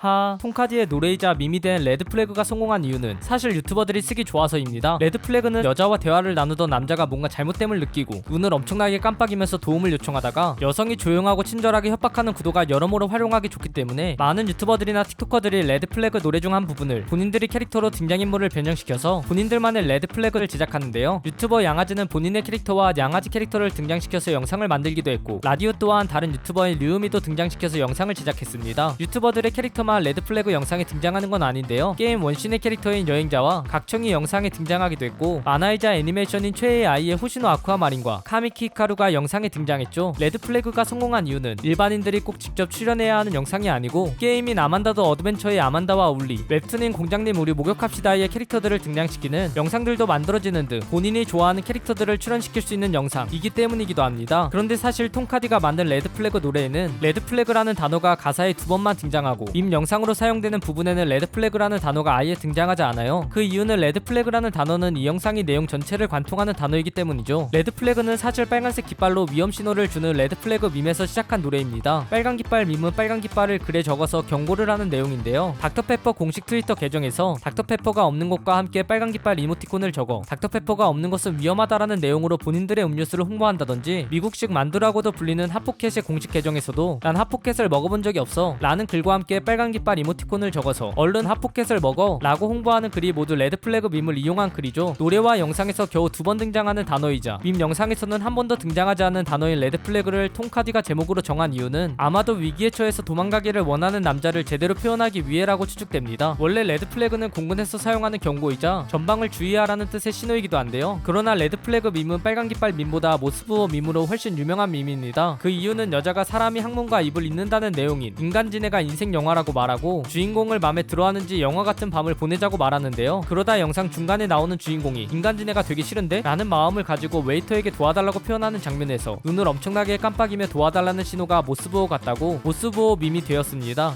하하, 통카디의 노래이자 밈이 된 레드플래그가 성공한 이유는 사실 유튜버들이 쓰기 좋아서입니다. 레드플래그는 여자와 대화를 나누던 남자가 뭔가 잘못됨을 느끼고 눈을 엄청나게 깜빡이면서 도움을 요청하다가 여성이 조용하고 친절하게 협박하는 구도가 여러모로 활용하기 좋기 때문에 많은 유튜버들이나 틱토커들이 레드플래그 노래 중 한 부분을 본인들이 캐릭터로 등장인물을 변형시켜서 본인들만의 레드플래그를 제작하는데요. 유튜버 양아지는 본인의 캐릭터와 양아지 캐릭터를 등장시켜서 영상을 만들기도 했고, 라디오 또한 다른 유튜버인 류음이도 등장시켜서 영상을 제작했습니다. 유튜버들의 캐릭터만 레드플래그 영상에 등장하는 건 아닌데요. 게임 원신의 캐릭터인 여행자와 각청이 영상에 등장하기도 했고, 만화이자 애니메이션인 최애의 아이의 호시노 아쿠아마린과 카미키 히카루가 영상에 등장했죠. 레드플래그가 성공한 이유는 일반인들이 꼭 직접 출연해야 하는 영상이 아니고 게임인 아만다더 어드벤처의 아만다와 울리, 웹툰인 공장님 우리 목욕합시다의 캐릭터들을 등장시키는 영상들도 만들어지는 등 본인이 좋아하는 캐릭터들을 출연시킬 수 있는 영상이기 때문이기도 합니다. 그런데 사실 통카디가 만든 레드플래그 노래에는 레드플래그라는 단어가 가사에 2번만 등장하고 밈 영상으로 사용되는 부분에는 레드플래그라는 단어가 아예 등장하지 않아요. 그 이유는 레드플래그라는 단어는 이 영상이 내용 전체를 관통하는 단어이기 때문이죠. 레드플래그는 사실 빨간색 깃발로 위험 신호를 주는 레드플래그 밈에서 시작한 노래입니다. 빨간 깃발 밈은 빨간 깃발을 글에 적어서 경고를 하는 내용인데요. 닥터페퍼 공식 트위터 계정에서 닥터페퍼가 없는 것과 함께 빨간 깃발 이모티콘을 적어 닥터페퍼가 없는 것은 위험하다라는 내용으로 본인들의 음료수를 홍보한다든지, 미국식 만두라고도 불리는 핫포켓의 공식 계정에서도 난 핫포켓을 먹어본 적이 없어 라는 글과 함께 빨간 깃발 이모티콘을 적어서 얼른 핫포켓을 먹어 라고 홍보하는 글이 모두 레드플래그 밈을 이용한 글이죠. 노래와 영상에서 겨우 2번 등장하는 단어이자 밈 영상에서는 한 번도 등장하지 않은 단어인 레드플래그를 통카디가 제목으로 정한 이유는 아마도 위기에 처해서 도망가기를 원하는 남자를 제대로 표현하기 위해라고 추측됩니다. 원래 레드플래그는 공군에서 사용하는 경고이자 전방을 주의하라는 뜻의 신호이기도 한데요. 그러나 레드플래그 밈은 빨간 깃발 밈보다 모스부어 밈으로 훨씬 유명한 밈입니다. 그 이유는 여자가 사람이 항문과 입을 잇는다는 내용인 인간지네가 인생 영화라고 말하고 주인공을 맘에 들어하는지 영화 같은 밤을 보내자고 말하는데요. 그러다 영상 중간에 나오는 주인공이 인간지네가 되기 싫은데? 라는 마음을 가지고 웨이터에게 도와달라고 표현하는 장면에서 눈을 엄청나게 깜빡이며 도와달라는 신호가 모스부어 같다고 모스부어 밈이 되었습니다.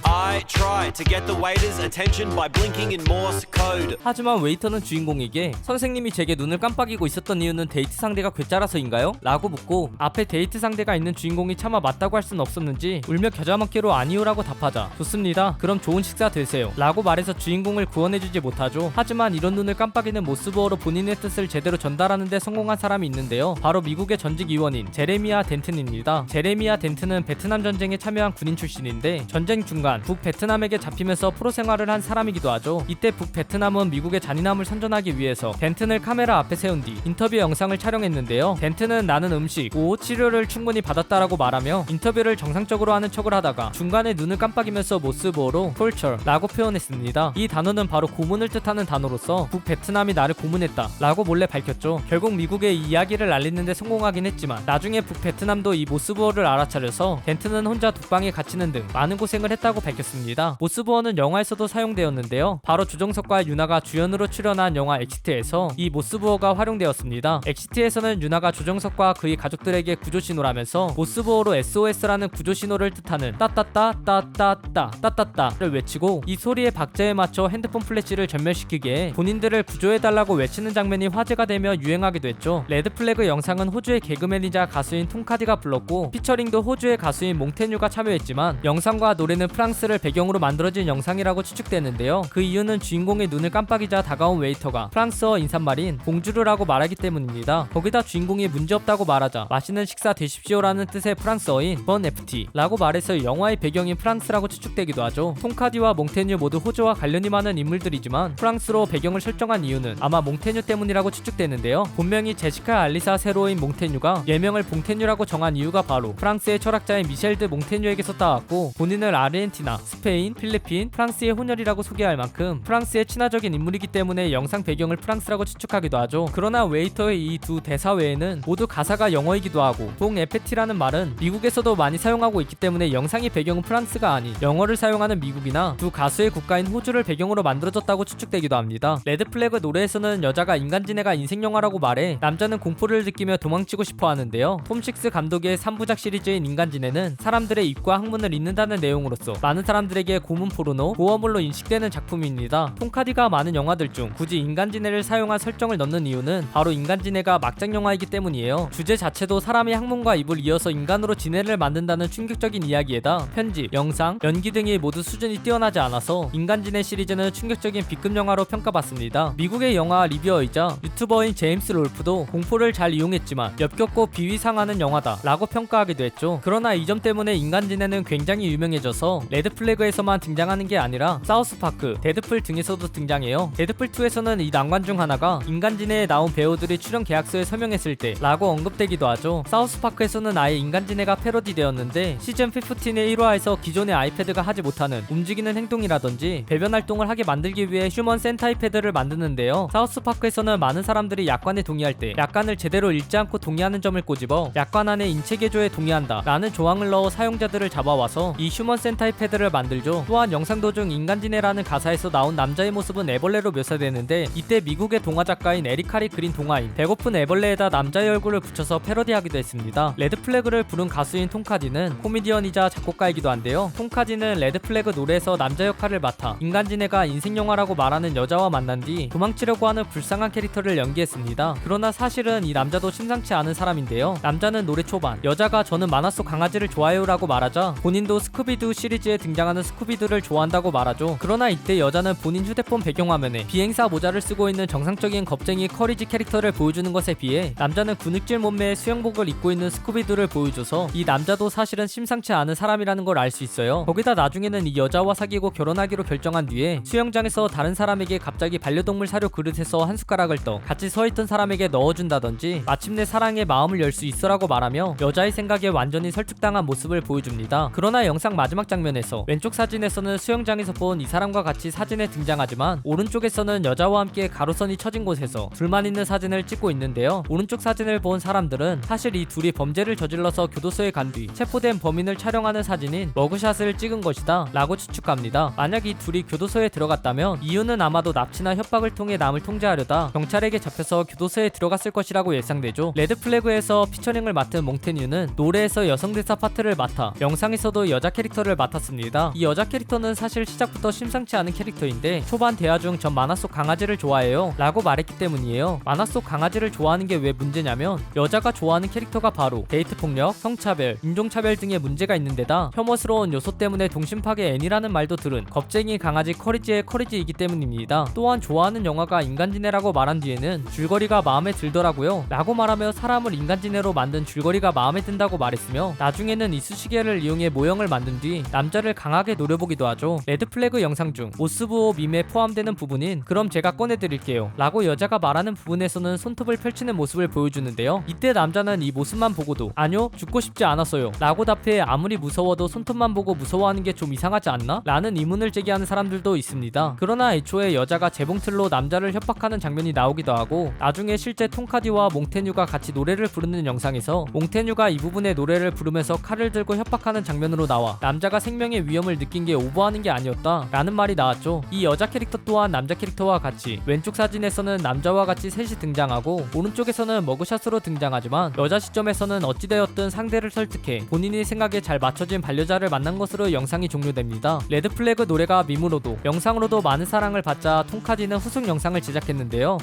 하지만 웨이터는 주인공에게 선생님이 제게 눈을 깜빡이고 있었던 이유는 데이트 상대가 괴짜라서인가요? 라고 묻고 앞에 데이트 상대가 있는 주인공이 차마 맞다고 할 순 없었는지 울며 겨자먹기로 아니요라고 답하자 좋습니다. 그럼 좋은 식사 되세요 라고 말해서 주인공을 구원해주지 못하죠. 하지만 이런 눈을 깜빡이는 모스부어로 본인의 뜻을 제대로 전달하는데 성공한 사람이 있는데요. 바로 미국의 전직 의원인 제레미아 덴튼입니다. 제레미아 덴튼은 베트남 전쟁에 참여한 군인 출신인데 전쟁 중간 북베트남에게 잡히면서 프로 생활을 한 사람이기도 하죠. 이때 북베트남은 미국의 잔인함을 선전하기 위해서 덴튼을 카메라 앞에 세운 뒤 인터뷰 영상을 촬영했는데요. 덴튼은 나는 음식, 오, 치료를 충분히 받았다라고 말하며 인터뷰를 정상적으로 하는 척을 하다가 중간에 눈을 깜빡이면서 모스부어로 torture 라고 표현했습니다. 이 단어는 바로 고문을 뜻하는 단어로서 북베트남이 나를 고문했다 라고 몰래 밝혔죠. 결국 미국에 이 이야기를 알리는데 성공하긴 했지만 나중에 북베트남도 이 모스부어를 알아차려서 덴튼은 혼자 독방에 갇히는 등 많은 고생을 했다고 밝혔습니다. 모스부어는 영화에서도 사용되었는데요. 바로 조정석과 유나가 주연으로 출연한 영화 엑시트에서 이 모스부어가 활용되었습니다. 엑시트에서는 유나가 조정석과 그의 가족들에게 구조신호라면서 모스부어로 SOS라는 구조신호를 뜻하는 따따따따따따따따따를 외치고 이 소리의 박자에 맞춰 핸드폰 플래시를 전멸시키기에 본인들을 구조해달라고 외치는 장면이 화제가 되며 유행하기도 했죠. 레드플래그 영상은 호주의 개그맨이자 가수인 통카디가 불렀고 피처링도 호주의 가수인 몽테뉴가 참여했지만 영상과 노래는 프랑스를 배경으로 만들어진 영상이라고 추측되는데요. 그 이유는 주인공의 눈을 깜빡이자 다가온 웨이터가 프랑스어 인사말인 봉주르라고 말하기 때문입니다. 거기다 주인공이 문제없다고 말하자 맛있는 식사 되십시오라는 뜻의 프랑스어인 번 FT 라고 말해서 영화의 배경인 프랑스라고 추측되기도 하죠. 통카디와 몽테뉴 모두 호주와 관련이 많은 인물들이지만 프랑스로 배경을 설정한 이유는 아마 몽테뉴 때문이라고 추측되는데요. 본명이 제시카 알리사 세로인 몽테뉴가 예명을 봉테뉴라고 정한 이유가 바로 프랑스의 철학자인 미셸 드 몽테뉴에게서 따왔고 본인을 아르헨티나, 스페인, 필리핀, 프랑스의 혼혈이라고 소개할 만큼 프랑스의 친화적인 인물이기 때문에 영상 배경을 프랑스라고 추측하기도 하죠. 그러나 웨이터의 이 두 대사 외에는 모두 가사가 영어이기도 하고 동 에페티라는 말은 미국에서도 많이 사용하고 있기 때문에 영상의 배경은 프랑스가 아닌 영어를 사용하는 미국이나 두 가수의 국가인 호주를 배경으로 만들어졌다고 추측되기도 합니다. 레드플래그 노래에서는 여자가 인간지네가 인생영화라고 말해 남자는 공포를 느끼며 도망치고 싶어 하는데요. 톰식스 감독의 3부작 시리즈인 인간지네는 사람들의 입과 항문을 잇는다는 내용으로서 많은 사람들에게 고문 포르노, 고어물로 인식되는 작품입니다. 통카디가 많은 영화들 중 굳이 인간지네를 사용한 설정을 넣는 이유는 바로 인간지네가 막장 영화이기 때문이에요. 주제 자체도 사람이 항문과 입을 이어서 인간으로 지네를 만든다는 충격적인 이야기에다 편집, 영상, 연기 등이 모두 모두 수준이 뛰어나지 않아서 인간지네 시리즈는 충격적인 B급 영화로 평가받습니다. 미국의 영화 리뷰어이자 유튜버인 제임스 롤프도 공포를 잘 이용했지만 역겹고 비위상하는 영화다 라고 평가하기도 했죠. 그러나 이 점 때문에 인간지네는 굉장히 유명해져서 레드플래그에서만 등장하는 게 아니라 사우스파크, 데드풀 등에서도 등장해요. 데드풀2에서는 이 난관 중 하나가 인간지네에 나온 배우들이 출연 계약서에 서명했을 때 라고 언급되기도 하죠. 사우스파크에서는 아예 인간지네가 패러디되었는데 시즌 15의 1화에서 기존의 아이패드가 하지 못하는 움직이는 행동이라든지 배변 활동을 하게 만들기 위해 휴먼 센타이패드를 만드는데요. 사우스파크에서는 많은 사람들이 약관에 동의할 때 약관을 제대로 읽지 않고 동의하는 점을 꼬집어 약관 안에 인체 개조에 동의한다 라는 조항을 넣어 사용자들을 잡아와서 이 휴먼 센타이패드를 만들죠. 또한 영상 도중 인간지네라는 가사에서 나온 남자의 모습은 애벌레로 묘사되는데 이때 미국의 동화 작가인 에리카리 그린 동화인 배고픈 애벌레에다 남자의 얼굴을 붙여서 패러디하기도 했습니다. 레드플래그를 부른 가수인 톰카디는 코미디언이자 작곡가이기도 한데요. 톰카디는 레드플래그 노래에서 남자 역할을 맡아 인간지네가 인생영화라고 말하는 여자와 만난 뒤 도망치려고 하는 불쌍한 캐릭터를 연기했습니다. 그러나 사실은 이 남자도 심상치 않은 사람인데요. 남자는 노래 초반 여자가 저는 만화 속 강아지를 좋아해요 라고 말하자 본인도 스쿠비두 시리즈에 등장하는 스쿠비두를 좋아한다고 말하죠. 그러나 이때 여자는 본인 휴대폰 배경화면에 비행사 모자를 쓰고 있는 정상적인 겁쟁이 커리지 캐릭터를 보여주는 것에 비해 남자는 근육질 몸매의 수영복을 입고 있는 스쿠비두를 보여줘서 이 남자도 사실은 심상치 않은 사람이라는 걸 알 수 있어요. 거기다 나중에는 이 여자와 사귀고 결혼하기로 결정한 뒤에 수영장에서 다른 사람에게 갑자기 반려동물 사료 그릇에서 한 숟가락을 떠 같이 서있던 사람에게 넣어준다든지 마침내 사랑의 마음을 열 수 있어라고 말하며 여자의 생각에 완전히 설득당한 모습을 보여줍니다. 그러나 영상 마지막 장면에서 왼쪽 사진에서는 수영장에서 본 이 사람과 같이 사진에 등장하지만 오른쪽에서는 여자와 함께 가로선이 쳐진 곳에서 둘만 있는 사진을 찍고 있는데요. 오른쪽 사진을 본 사람들은 사실 이 둘이 범죄를 저질러서 교도소에 간 뒤 체포된 범인을 촬영하는 사진인 머그샷을 찍은 것이다 라고 추측합니다. 만약 이 둘이 교도소에 들어갔다면 이유는 아마도 납치나 협박을 통해 남을 통제하려다 경찰에게 잡혀서 교도소에 들어갔을 것이라고 예상되죠. 레드플래그에서 피처링을 맡은 몽테뉴는 노래에서 여성 대사 파트를 맡아 영상에서도 여자 캐릭터를 맡았습니다. 이 여자 캐릭터는 사실 시작부터 심상치 않은 캐릭터인데 초반 대화 중 전 만화 속 강아지를 좋아해요 라고 말했기 때문이에요. 만화 속 강아지를 좋아하는 게 왜 문제냐면 여자가 좋아하는 캐릭터가 바로 데이트 폭력, 성차별, 인종차별 등의 문제가 있는 데다 혐오스러운 요소 때문에 동심파괴 애니라는 말도 들은 겁쟁이 강아지 커리지의 커리지이기 때문입니다. 또한 좋아하는 영화가 인간지네라고 말한 뒤에는 줄거리가 마음에 들더라고요 라고 말하며 사람을 인간지네로 만든 줄거리가 마음에 든다고 말했으며 나중에는 이쑤시개를 이용해 모형을 만든 뒤 남자를 강하게 노려보기도 하죠. 레드플래그 영상 중 모스부호 밈에 포함되는 부분인 그럼 제가 꺼내드릴게요 라고 여자가 말하는 부분에서는 손톱을 펼치는 모습을 보여주는데요. 이때 남자는 이 모습만 보고도 아니요 죽고 싶지 않았어요 라고 답해 아무리 무서워도 손톱만 보고 무서워하는 게 좀 이상하지 않나? 라는 의문을 제기하는 사람들도 있습니다. 그러나 애초에 여자가 재봉틀로 남자를 협박하는 장면이 나오기도 하고 나중에 실제 톰카디와 몽테뉴가 같이 노래를 부르는 영상에서 몽테뉴가 이 부분의 노래를 부르면서 칼을 들고 협박하는 장면으로 나와 남자가 생명의 위험을 느낀 게 오버하는 게 아니었다 라는 말이 나왔죠. 이 여자 캐릭터 또한 남자 캐릭터와 같이 왼쪽 사진에서는 남자와 같이 셋이 등장하고 오른쪽에서는 머그샷으로 등장하지만 여자 시점에서는 어찌되었든 상대를 설득해 본인이 생각에 잘 맞춰진 반려자를 만난 것으로 영상이 종료됩니다. 레드플래그 노래가 밈으로도 영상으로도 많은 사랑을 받자 톰카디는 후속 영상을 제작했는데요.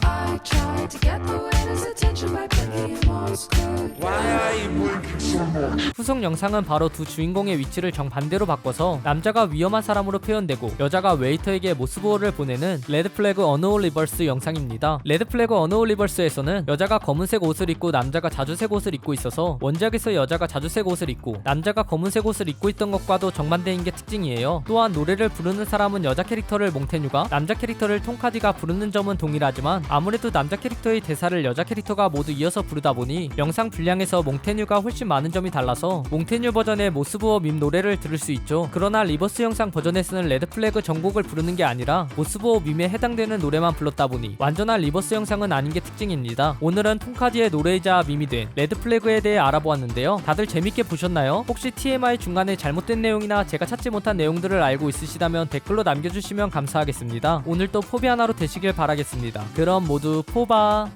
후속 영상은 바로 두 주인공의 위치를 정반대로 바꿔서 남자가 위험한 사람으로 표현되고 여자가 웨이터에게 모스부호를 보내는 레드플래그 언어울 리버스 영상입니다. 레드플래그 언어울 리버스에서는 여자가 검은색 옷을 입고 남자가 자주색 옷을 입고 있어서 원작에서 여자가 자주색 옷을 입고 남자가 검은색 옷을 입고 있던 것과도 정반대인 게 특징이에요. 또한 노래를 부르는 사람은 여자 캐릭터를 몽테뉴가 남자 캐릭터를 톰카디가 부르는 점은 동일하지만 아무래도 남자 캐릭터의 대사를 여자 캐릭터가 모두 이어서 부르다 보니 영상 분량에서 몽테뉴가 훨씬 많은 점이 달라서 몽테뉴 버전의 모스부호 밈 노래를 들을 수 있죠. 그러나 리버스 영상 버전에서는 레드플래그 전곡을 부르는 게 아니라 모스부호 밈에 해당되는 노래만 불렀다 보니 완전한 리버스 영상은 아닌 게 특징입니다. 오늘은 톰카디의 노래이자 밈이 된 레드플래그에 대해 알아보았는데요. 다들 재밌게 보셨나요? 혹시 TMI 중간에 잘못된 내용이나 제가 찾지 못한 내용들을 알고 있으시다면 댓글로 남겨주시면 감사하겠습니다. 오늘도 포비 하나로 되시길 바라겠습니다. 그럼 모두 포바.